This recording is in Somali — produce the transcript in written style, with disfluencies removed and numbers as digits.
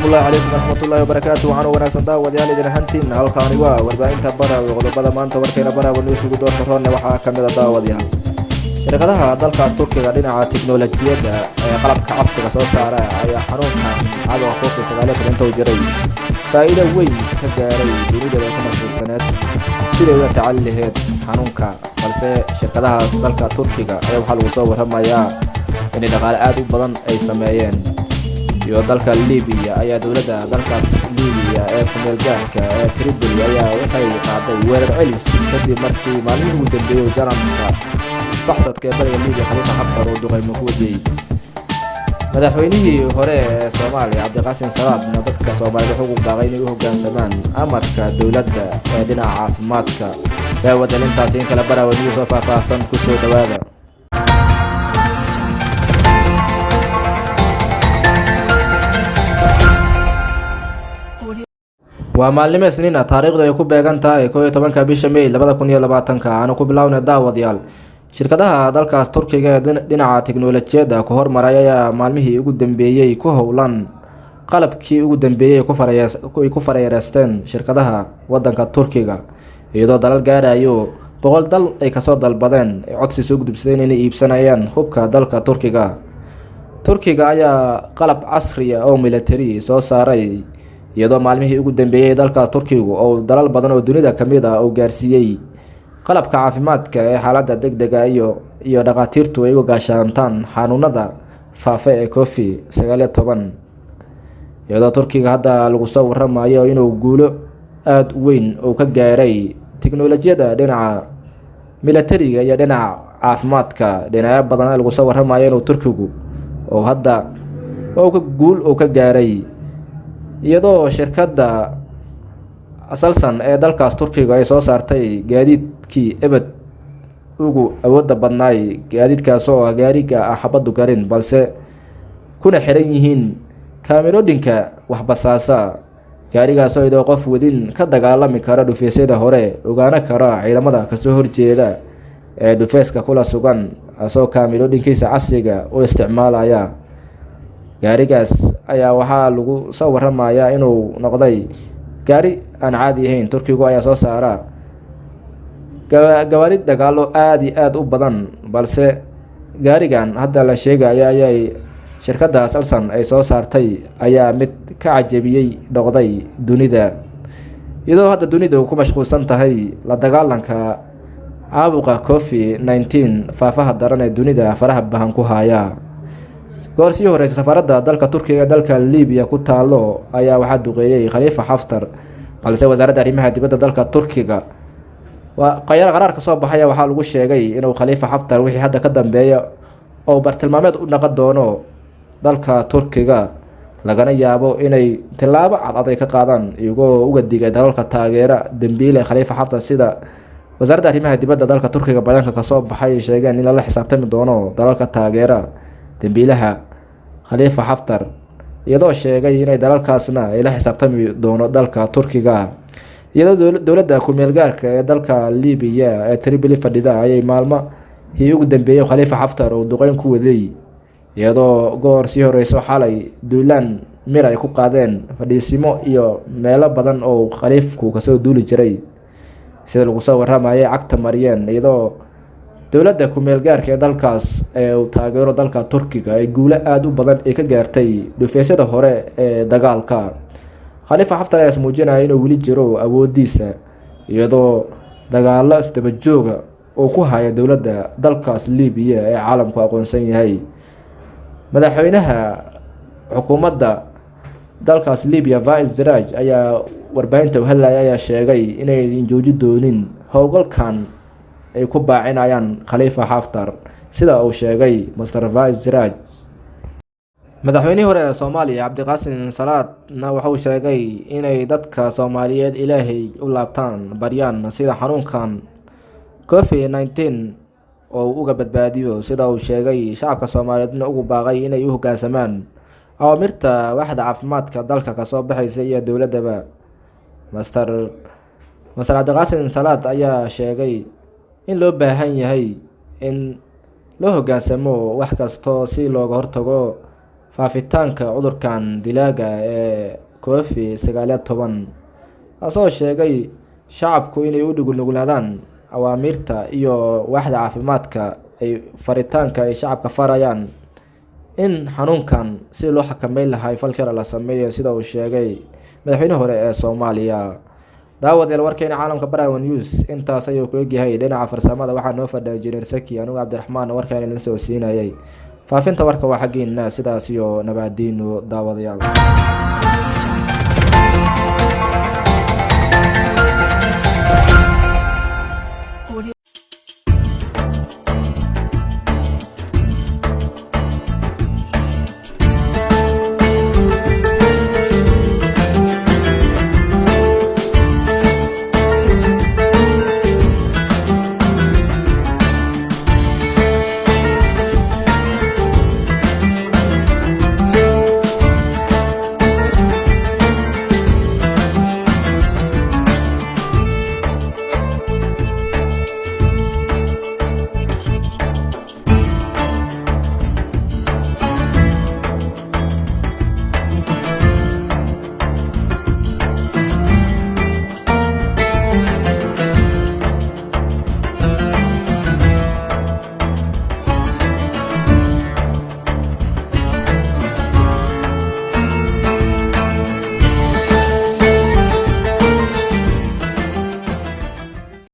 السلام الله عليكم ورحمة الله وبركاته. وعن وناسن داوديال إذن هانتين halkaani waa warbaahinta bara qodobada maanta warkeena bara wadnuu isugu doorka roonna waxaa ka mid ah daawadayaal shirkadaha dalkaas Turkiga dhinaca tiknoolajiyada ee qalabka casriga soo saara ayaa xarunta caawa qoyska sagaalada inta uu jiray faa'iido weyn ka gaaray dunida ee ka mashquulsaneed sidoo ay tacalliheed xarunka balse shirkadaha dalka Turkiga ayaa waxa lagu soo waramayaa in dhaqaale aad u badan ay sameeyeen iyo dalka Liibiya ayaa dawladda dalkaas Liibiya ee kumeelgaarka ee Tripoli ayaa waxay qaaday weerar celis kadib markii maalmihii ugu dambeeyay jaranka baxsadka bariga Liibiya Khalifa Haftar oo duqeymo ku wadiyay madaxweynihii hore ee Soomaaliya Cabdiqaasim Salaad dadka Soomaaliyeed wuxuu u baaqay inay u hoggaansamaan amarka dawladda ee dhinaca caafimaadka ee wadanintaas in kala baraawadiyo soo faahfaahsan ku soo dhawaada waa maalin Isniin ah taariikhdu ay ku beegan tahay 11 bisha May 2020 aan ku bilawnay daawadayaal shirkadaha dalkaas Turkiga ee dhinaca tiknoolajiyada ku hormaray ayaa maalmihii ugu dambeeyay ku howlan qalabkii ugu dambeeyay ku fareereysteen shirkadaha wadanka Turkiga iyadoo dalal gaarayo 100 dal ay ka soo dalbadeen codsi soo gudbiseen inay iibsanayaan hubka dalka Turkiga ayaa qalab casri ah oo military soo saaray iyadoo maalmihii ugu dambeeyay dalka Turkiga oo dalal badan oo dunida kamid ah oo gaarsiiyay qalabka caafimaadka ee xaaladda degdega iyo dhaqaatiirtu ay uga gaashaantaan xanuunada faafa ee COVID-19 iyadoo Turkiga hadda lagu soo waramayo inuu guulo aad weyn oo ka gaaray tiknoolajiyada dhinaca militariga iyo dhinaca caafimaadka dhinacyo badan lagu soo waramayo inuu Turkigu oo hadda guul oo ka gaaray iyadoo shirkadda asalsan ee dalkaas Turkiga ay soo saartay gaadiidkii ebed ugu awoodda badnaay gaadiidkaas oo gaariga xabadu garin balse kuna xiran yihiin kaamirooyinka waxbasaasa gaarigaas oo idoo qof wadin ka dagaalami kara dhufeesyada hore ogaana kara ciidamada ka soo horjeeda ee dhufeeska kula sugan asoo kaamirooyinkiisa casriga oo isticmaalaya gaarigaas ayaa waxaa lagu soo waramayaa inuu noqday gaari aan caadi ahayn Turkiga ayaa soo saara gawaari dagaalo aad u badan balse gaarigan hadda la sheegayo ayay shirkadda asalsan ay soo saartay ayaa mid ka cajabiyay noqday dunida iyadoo hadda dunidu ku mashquulsan tahay la dagaalanka caabuqa COVID-19 faafaha daran ee dunida faraha bahan ku haya goorsii horeysa safaradda dalka Turkiga dalka Liibiya ku taalo ayaa waxa duqeeyay Khalifa Haftar balse wasaaradda arrimaha dibadda dalka Turkiga qaraar ka soo baxay waxa lagu sheegay inuu Khalifa Haftar wixii hadda ka dambeeya oo bartilmaameed u noqon doono dalka Turkiga lagana yaabo inay tilaabo cad ay ka qaadaan iyagoo uga digay dalalka taageera dambiile Khalifa Haftar sida wasaaradda arrimaha dibadda dalka Turkiga bayaanka ka soo baxay sheegeen in la xisaabtami doono dalalka taageera dambiilaha Khalifa Haftar iyadoo sheegay inay dalalkaasna ay la xisaabtami doono dalka Turkiga iyadoo dawladda kumeelgaarka ee dalka Liibiya ee Tripoli fadhida ayay maalmihii ugu dambeeyay Khalifa Haftar oo duqeyn ku waday iyadoo goor sii horeyso xalay duulaan mir ay ku qaadeen fadhiisimo iyo meelo badan oo Khaliifku ka soo duuli jiray sida lagu soo waramayo cagta mariyeen iyadoo dawladda kumeelgaarka ee dalkaas ee uu taageero dalka Turkiga ay guulo aad u badan ay ka gaartay dhufeesyada hore ee dagaalka Khalifa Haftar ayaa muujinaya inuu weli jiro awoodiisa iyadoo dagaalo isdaba jooga oo ku haya dawladda dalkaas Liibiya ee caalamku aqoonsan yahay madaxweynaha xukuumadda dalkaas Liibiya Faiz Sarraj ayaa warbaahinta u hadlaya ayaa sheegay inay joojin doonin howlgalkan ay ku baacinayaan Khalifa Haftar sida uu sheegay Mr. Faiz Sarraj madaxweynihii hore ee Soomaaliya Cabdiqaasim Salaadna wuxuu sheegay inay dadka Soomaaliyeed Ilaahay u laabtaan baryaan sida xanuunkan COVID-19 oo uga badbaadiyo sida uu sheegay shacabka Soomaaliyeedna ugu baaqay inay u hoggaansamaan awaamirta waaxda caafimaadka dalka ka soo baxaysa iyo dawladaba Mr. Cabdiqaasim Salaad ayaa sheegay in loo baahan yahay in loo hoggaansamo wax kasto si looga hortago faafitaanka cudurkan dilaaga ee COVID-19 asoo sheegay shacabku inay u nuglaadaan awaamiirta iyo waaxda caafimaadka ay faritaanka ay shacabka farayaan in xanuunkan si loo xakameyn lahaa falkana la sameeyo sida uu sheegay madaxweynaha hore ee Soomaaliya. daawadayaal warkeena caalamka Barawa News intaas ayuu ku egyahay dhinaca farsamada waxaa noo fadhiya Engineer Saki anigu Cabdiraxmaan warkeena la soo siinayay faafinta warka waa xageena sidaas iyo nabadiino daawadayaal.